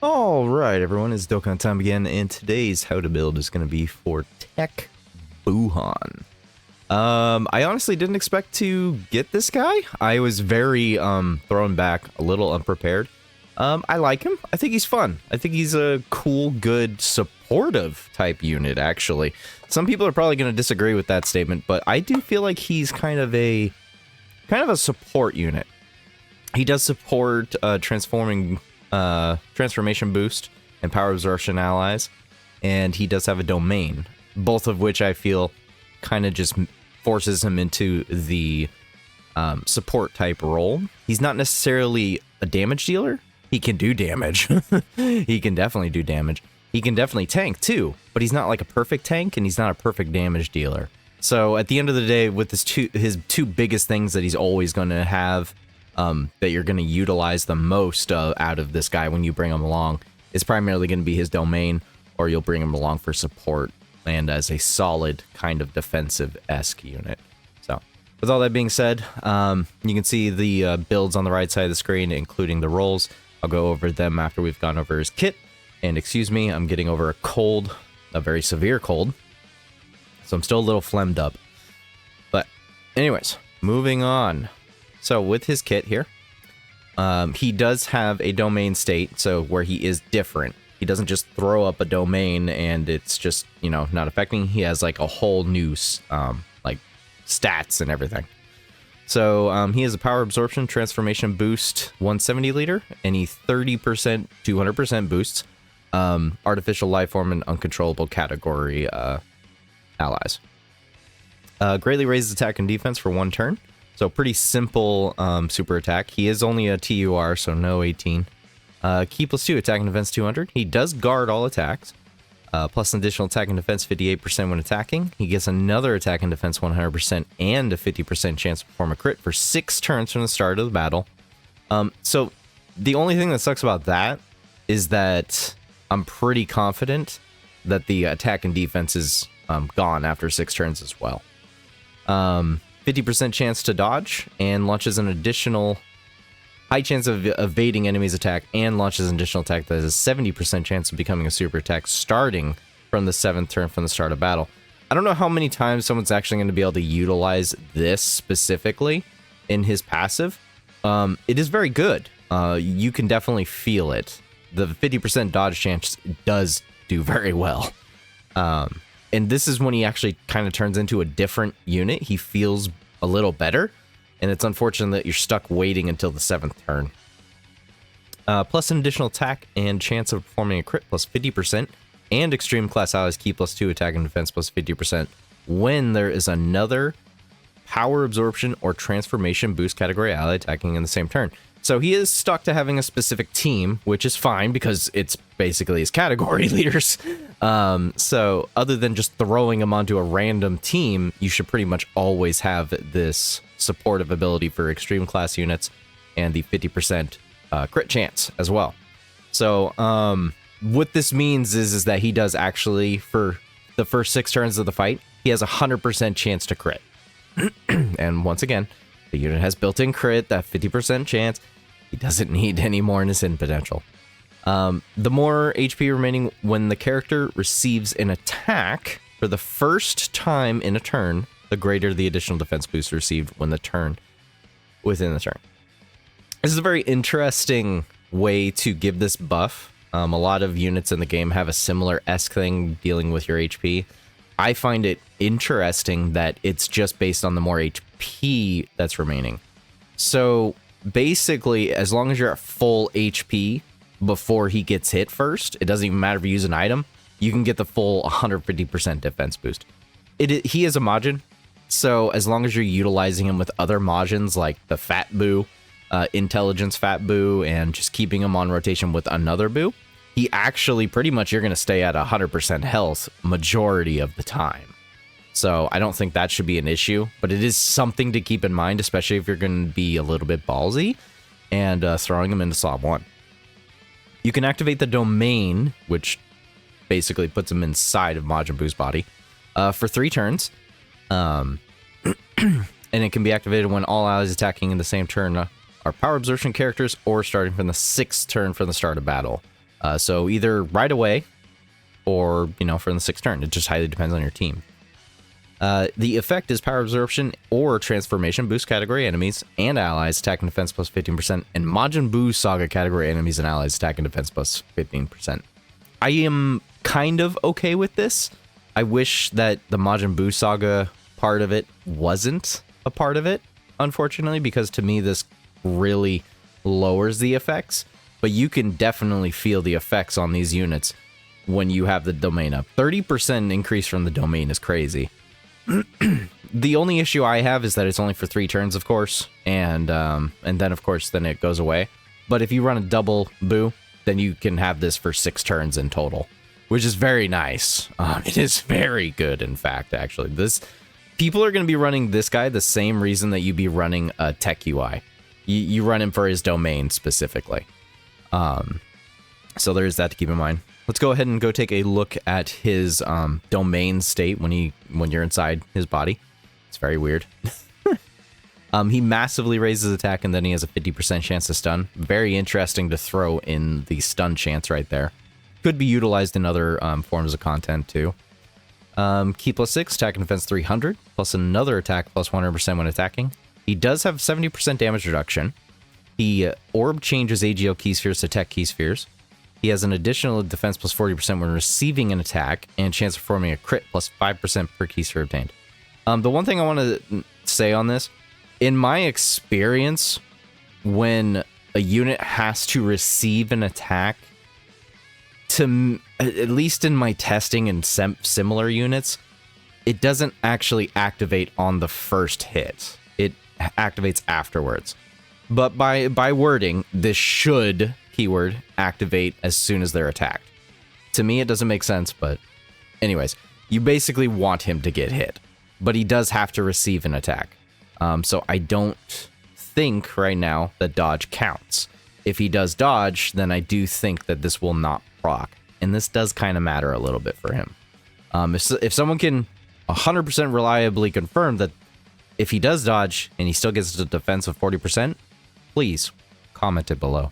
All right, everyone, it's Dokkan time again, and today's how to build is going to be for TEQ Buuhan. I honestly didn't expect to get this guy. I was very thrown back, a little unprepared. I like him. I think he's fun. I think he's a cool, good, supportive type unit, actually. Some people are probably going to disagree with that statement, but I do feel like he's kind of a support unit. He does support transformation boost and power absorption allies, and he does have a domain, both of which I feel kind of just forces him into the support type role. He's not necessarily a damage dealer. He can do damage. He can definitely do damage. He can definitely tank too, but he's not like a perfect tank, and he's not a perfect damage dealer. So at the end of the day, with his two biggest things that he's always going to have, that you're going to utilize the most out of this guy when you bring him along, is primarily going to be his domain, or you'll bring him along for support and as a solid kind of defensive-esque unit. So with all that being said, you can see the builds on the right side of the screen, including the roles. I'll go over them after we've gone over his kit. And excuse me, I'm getting over a cold, a very severe cold, so I'm still a little phlegmed up. But anyways, moving on. So with his kit here, he does have a domain state, so where he is different. He doesn't just throw up a domain and it's just, you know, not affecting. He has like a whole new like stats and everything. So he has a power absorption transformation boost 170 liter, any 30% 200% boosts, artificial life form and uncontrollable category allies. Greatly raises attack and defense for 1 turn. So pretty simple super attack. He is only a TUR, so no 18. Key +2, attack and defense 200. He does guard all attacks. Plus an additional attack and defense 58% when attacking. He gets another attack and defense 100% and a 50% chance to perform a crit for 6 turns from the start of the battle. So the only thing that sucks about that is that I'm pretty confident that the attack and defense is gone after 6 turns as well. 50% chance to dodge, and launches an additional high chance of evading enemy's attack, and launches an additional attack that has a 70% chance of becoming a super attack starting from the 7th turn from the start of battle. I don't know how many times someone's actually going to be able to utilize this specifically in his passive. It is very good. You can definitely feel it. The 50% dodge chance does do very well. And this is when he actually kind of turns into a different unit. He feels a little better, and it's unfortunate that you're stuck waiting until the 7th turn. Plus an additional attack and chance of performing a crit plus 50%, and extreme class allies key +2 attack and defense plus 50% when there is another power absorption or transformation boost category ally attacking in the same turn. So he is stuck to having a specific team, which is fine because it's basically his category leaders. So other than just throwing him onto a random team, you should pretty much always have this supportive ability for extreme class units and the 50% crit chance as well. So what this means is that he does actually, for the first 6 turns of the fight, he has a 100% chance to crit. And once again, the unit has built-in crit, that 50% chance. He doesn't need any more in his hidden potential. The more HP remaining when the character receives an attack for the first time in a turn, the greater the additional defense boost received when within the turn. This is a very interesting way to give this buff. A lot of units in the game have a similar-esque thing dealing with your HP. I find it interesting that it's just based on the more HP that's remaining. So basically, as long as you're at full HP before he gets hit first, it doesn't even matter if you use an item, you can get the full 150% defense boost. He is a Majin, so as long as you're utilizing him with other Majins like the Fat Buu, Intelligence Fat Buu, and just keeping him on rotation with another Buu, he actually pretty much you're going to stay at 100% health majority of the time. So I don't think that should be an issue, but it is something to keep in mind, especially if you're going to be a little bit ballsy and throwing him into slot 1. You can activate the domain, which basically puts him inside of Majin Buu's body, for 3 turns. And it can be activated when all allies attacking in the same turn are power absorption characters or starting from the 6th turn from the start of battle. So either right away or, you know, for the 6th turn. It just highly depends on your team. The effect is power absorption or transformation, boost category enemies and allies attack and defense plus 15%, and Majin Buu saga category enemies and allies attack and defense plus 15%. I am kind of okay with this. I wish that the Majin Buu saga part of it wasn't a part of it, unfortunately, because to me this really lowers the effects, but you can definitely feel the effects on these units when you have the domain up. 30% increase from the domain is crazy. The only issue I have is that it's only for 3 turns, of course, and then of course then it goes away. But if you run a double Buu, then you can have this for 6 turns in total, which is very nice. It is very good, in fact. Actually, people are going to be running this guy the same reason that you'd be running a TEQ UI. You run him for his domain specifically. So there's that to keep in mind. Let's go ahead and go take a look at his domain state when you're inside his body. It's very weird. He massively raises attack, and then he has a 50% chance to stun. Very interesting to throw in the stun chance right there. Could be utilized in other forms of content too. Key plus 6, attack and defense 300, plus another attack plus 100% when attacking. He does have 70% damage reduction. He orb changes AGL key spheres to tech key spheres. He has an additional defense plus 40% when receiving an attack, and chance of forming a crit plus 5% per key sphere obtained. The one thing I want to say on this, in my experience, when a unit has to receive an attack, at least in my testing and similar units, it doesn't actually activate on the first hit. It activates afterwards. But by wording, this should, keyword, activate as soon as they're attacked. To me, it doesn't make sense, but anyways, you basically want him to get hit, but he does have to receive an attack. So I don't think right now that dodge counts. If he does dodge, then I do think that this will not proc, and this does kind of matter a little bit for him. If someone can 100% reliably confirm that if he does dodge and he still gets a defense of 40%, please comment it below.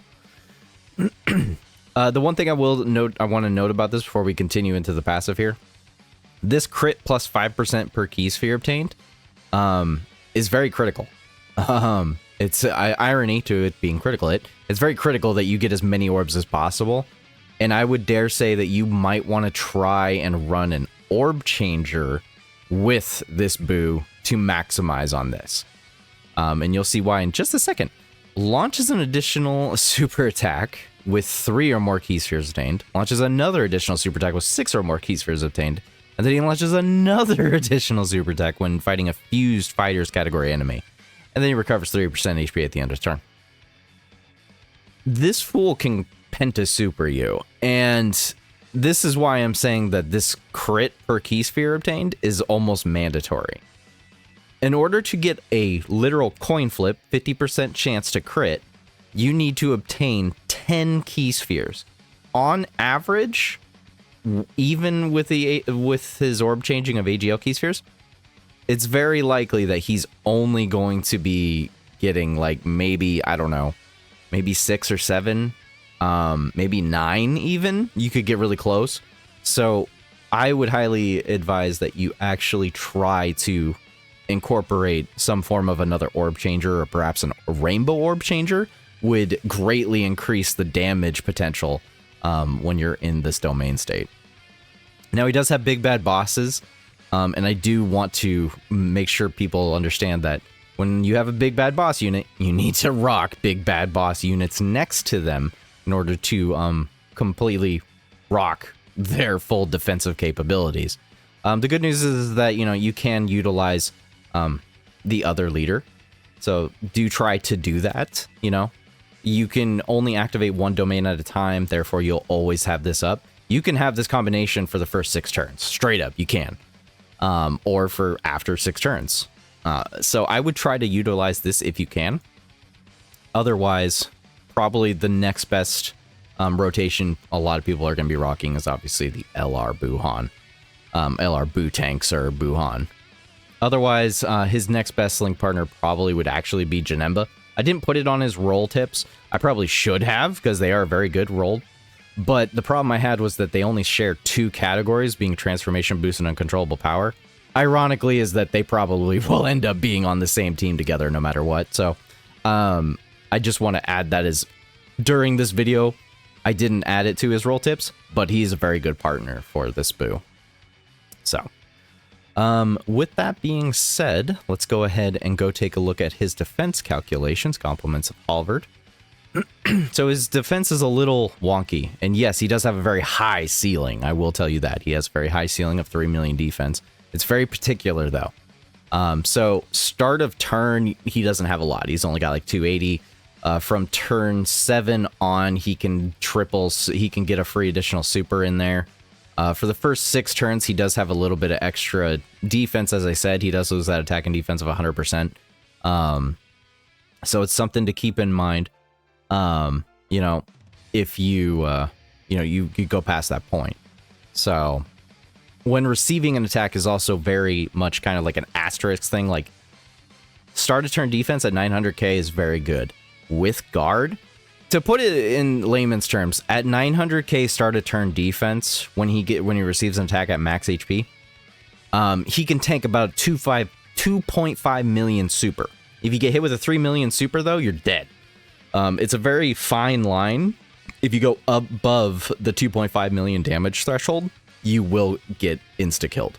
The one thing I want to note about this before we continue into the passive here, this crit plus 5% per key sphere obtained is very critical. It's irony to it being critical. It's very critical that you get as many orbs as possible, and I would dare say that you might want to try and run an orb changer with this Buu to maximize on this. And you'll see why in just a second. Launches an additional super attack with 3 or more key spheres obtained. Launches another additional super attack with 6 or more key spheres obtained. And then he launches another additional super attack when fighting a fused fighters category enemy. And then he recovers 30% HP at the end of his turn. This fool can penta super you. And this is why I'm saying that this crit per key sphere obtained is almost mandatory. In order to get a literal coin flip, 50% chance to crit, you need to obtain 10 key spheres. On average, even with his orb changing of AGL key spheres, it's very likely that he's only going to be getting like maybe, I don't know, maybe 6 or 7, maybe 9 even. You could get really close. So I would highly advise that you actually try to incorporate some form of another orb changer, or perhaps a rainbow orb changer would greatly increase the damage potential when you're in this domain state. Now, he does have big bad bosses, and I do want to make sure people understand that when you have a big bad boss unit, you need to rock big bad boss units next to them in order to completely rock their full defensive capabilities. The good news is that, you know, you can utilize the other leader. So do try to do that, you know. You can only activate one domain at a time, therefore you'll always have this up. You can have this combination for the first 6 turns. Straight up, you can. Or for after 6 turns. So I would try to utilize this if you can. Otherwise, probably the next best rotation a lot of people are going to be rocking is obviously the LR Buuhan. LR Buu Tanks or Buuhan. Otherwise, his next best link partner probably would actually be Janemba. I didn't put it on his roll tips. I probably should have, because they are very good rolled. But the problem I had was that they only share 2 categories, being transformation boost and uncontrollable power. Ironically is that they probably will end up being on the same team together no matter what. So I just want to add that as during this video, I didn't add it to his role tips, but he's a very good partner for this Buu. So with that being said, let's go ahead and go take a look at his defense calculations, compliments of Halvard. So his defense is a little wonky, and yes, he does have a very high ceiling. I will tell you that. He has a very high ceiling of 3 million defense. It's very particular, though. So start of turn, he doesn't have a lot. He's only got like 280. From turn 7 on, he can he can get a free additional super in there. For the first 6 turns, he does have a little bit of extra defense. As I said, he does lose that attack and defense of 100%. So it's something to keep in mind. You know, if you, you go past that point. So when receiving an attack is also very much kind of like an asterisk thing. Like start of turn defense at 900k is very good. With guard, to put it in layman's terms, at 900k start of turn defense, when he receives an attack at max HP, he can tank about 2.5 million super. If you get hit with a 3 million super, though, you're dead. It's a very fine line. If you go above the 2.5 million damage threshold, you will get insta-killed.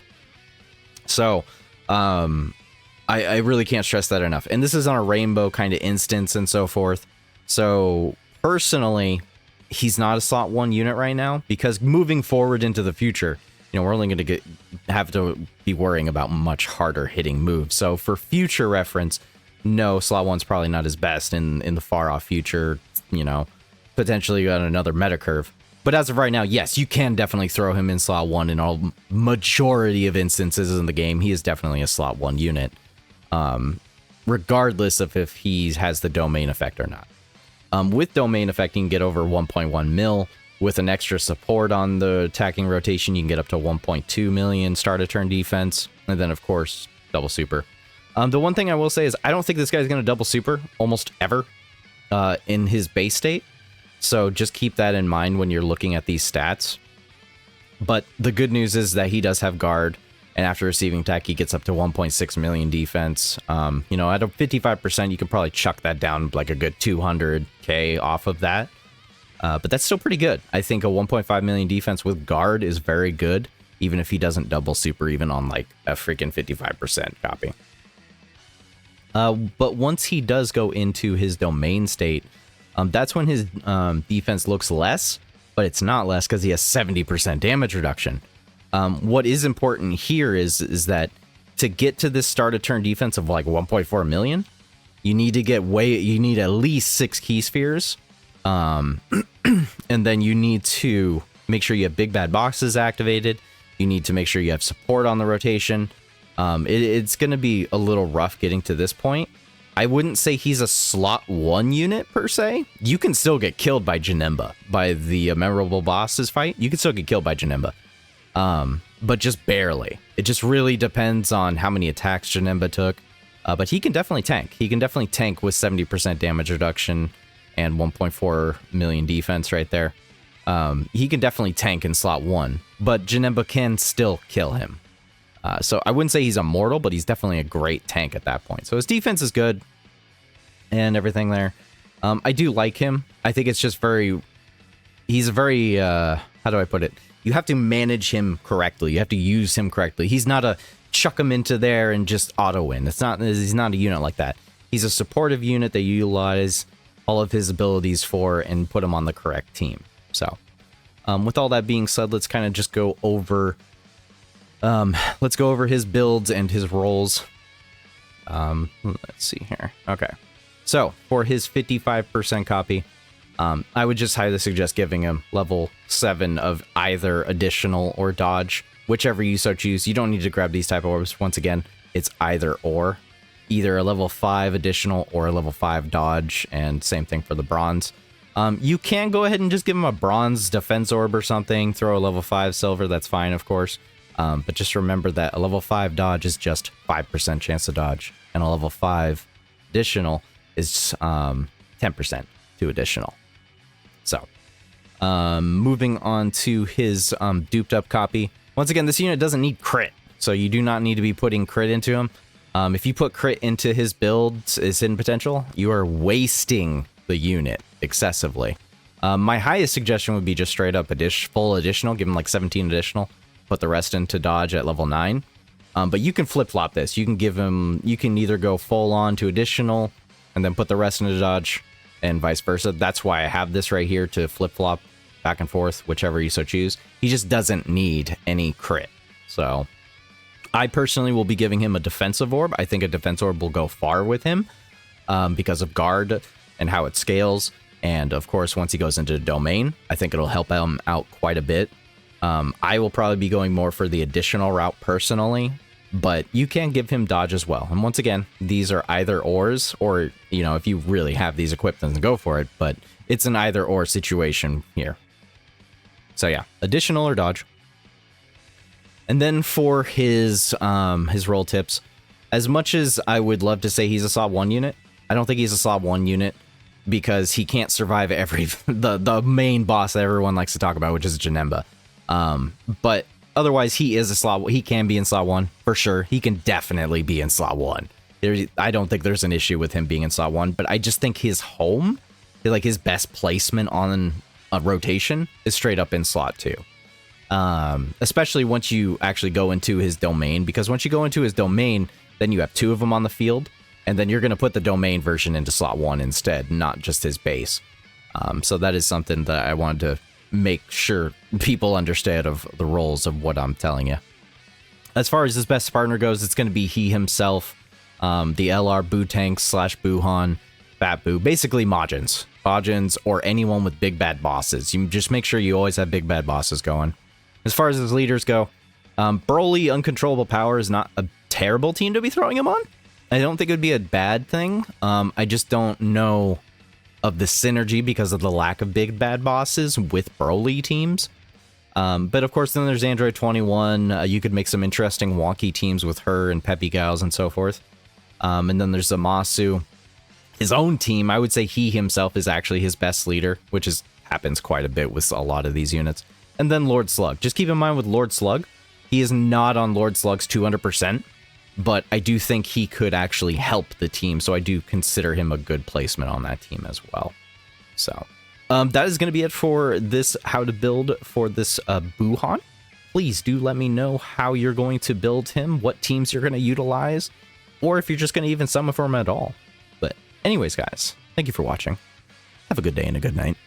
So, I really can't stress that enough. And this is on a rainbow kind of instance and so forth. So, personally, he's not a slot 1 unit right now, because moving forward into the future, we're only going to have to be worrying about much harder hitting moves. So, for future reference, no, slot 1's probably not his best in the far off future, potentially on another meta curve. But as of right now, yes, you can definitely throw him in slot 1 in all majority of instances in the game. He is definitely a slot 1 unit, regardless of if he has the domain effect or not. With domain effect, you can get over 1.1 mil. With an extra support on the attacking rotation, you can get up to 1.2 million start of turn defense. And then, of course, double super. The one thing I will say is I don't think this guy's going to double super almost ever in his base state. So just keep that in mind when you're looking at these stats. But the good news is that he does have guard. And after receiving attack, he gets up to 1.6 million defense. At a 55%, you can probably chuck that down like a good 200k off of that. But that's still pretty good. I think a 1.5 million defense with guard is very good, even if he doesn't double super even on like a freaking 55% copy. But once he does go into his domain state, that's when his defense looks less, but it's not less because he has 70% damage reduction. What is important here is that to get to this start of turn defense of like 1.4 million, you need at least 6 key spheres. And then you need to make sure you have big bad boxes activated. You need to make sure you have support on the rotation. It's going to be a little rough getting to this point. I wouldn't say he's a slot 1 unit per se. You can still get killed by Janemba, by the memorable bosses fight. You can still get killed by Janemba. But just barely. It just really depends on how many attacks Janemba took. But he can definitely tank. He can definitely tank with 70% damage reduction and 1.4 million defense right there. He can definitely tank in slot 1, but Janemba can still kill him. So I wouldn't say he's immortal, but he's definitely a great tank at that point. So his defense is good and everything there. I do like him. I think it's just he's a very, how do I put it? You have to manage him correctly. You have to use him correctly. He's not a chuck him into there and just auto win. He's not a unit like that. He's a supportive unit that you utilize all of his abilities for and put him on the correct team. So with all that being said, let's kind of just go over his builds and his roles. Let's see here. Okay. So for his 55% copy, I would just highly suggest giving him level 7 of either additional or dodge, whichever you so choose. You don't need to grab these type of orbs. Once again, it's either or. Either a level 5 additional or a level 5 dodge, and same thing for the bronze. You can go ahead and just give him a bronze defense orb or something, throw a level 5 silver, that's fine, of course. But just remember that a level 5 dodge is just 5% chance to dodge, and a level 5 additional is 10% to additional. So, Moving on to his duped up copy. Once again, this unit doesn't need crit, so you do not need to be putting crit into him. If you put crit into his builds, his hidden potential, you are wasting the unit excessively. My highest suggestion would be just straight up full additional, give him like 17 additional, put the rest into dodge at level 9. But you can flip-flop this. You can give him, you can either go full on to additional and then put the rest into dodge and vice versa. That's why I have this right here to flip-flop back and forth, whichever you so choose. He just doesn't need any crit. So I personally will be giving him a defensive orb. I think a defense orb will go far with him because of guard and how it scales. And of course, once he goes into the domain, I think it'll help him out quite a bit. I will probably be going more for the additional route personally, but you can give him dodge as well. And once again, these are either ors, or, you know, if you really have these equipped, then go for it, but it's an either or situation here. So yeah, additional or dodge. And then for his roll tips, as much as I would love to say he's a slot 1 unit, I don't think he's a slot 1 unit because he can't survive the main boss that everyone likes to talk about, which is Janemba. But otherwise, he is a slot. He can be in slot 1 for sure. He can definitely be in slot 1. I don't think there's an issue with him being in slot 1, but I just think his home, like his best placement on a rotation, is straight up in slot 2. Especially once you actually go into his domain, because once you go into his domain, then you have 2 of them on the field, and then you're going to put the domain version into slot 1 instead, not just his base. So that is something that I wanted to make sure people understand of the roles of what I'm telling you. As far as his best partner goes, it's going to be he himself, the LR Buu tanks / Buuhan, Fat Buu, basically Majins, or anyone with big bad bosses. You just make sure you always have big bad bosses going. As far as his leaders go, Broly Uncontrollable Power is not a terrible team to be throwing him on. I don't think it would be a bad thing. I just don't know of the synergy because of the lack of big bad bosses with Broly teams. But of course, then there's Android 21. You could make some interesting wonky teams with her and Peppy Gals and so forth. And then there's Zamasu. His own team, I would say he himself is actually his best leader, which happens quite a bit with a lot of these units. And then Lord Slug. Just keep in mind with Lord Slug, he is not on Lord Slug's 200%, but I do think he could actually help the team, so I do consider him a good placement on that team as well. So that is going to be it for this how to build for this Buuhan. Please do let me know how you're going to build him, what teams you're going to utilize, or if you're just going to even summon for him at all. But anyways, guys, thank you for watching. Have a good day and a good night.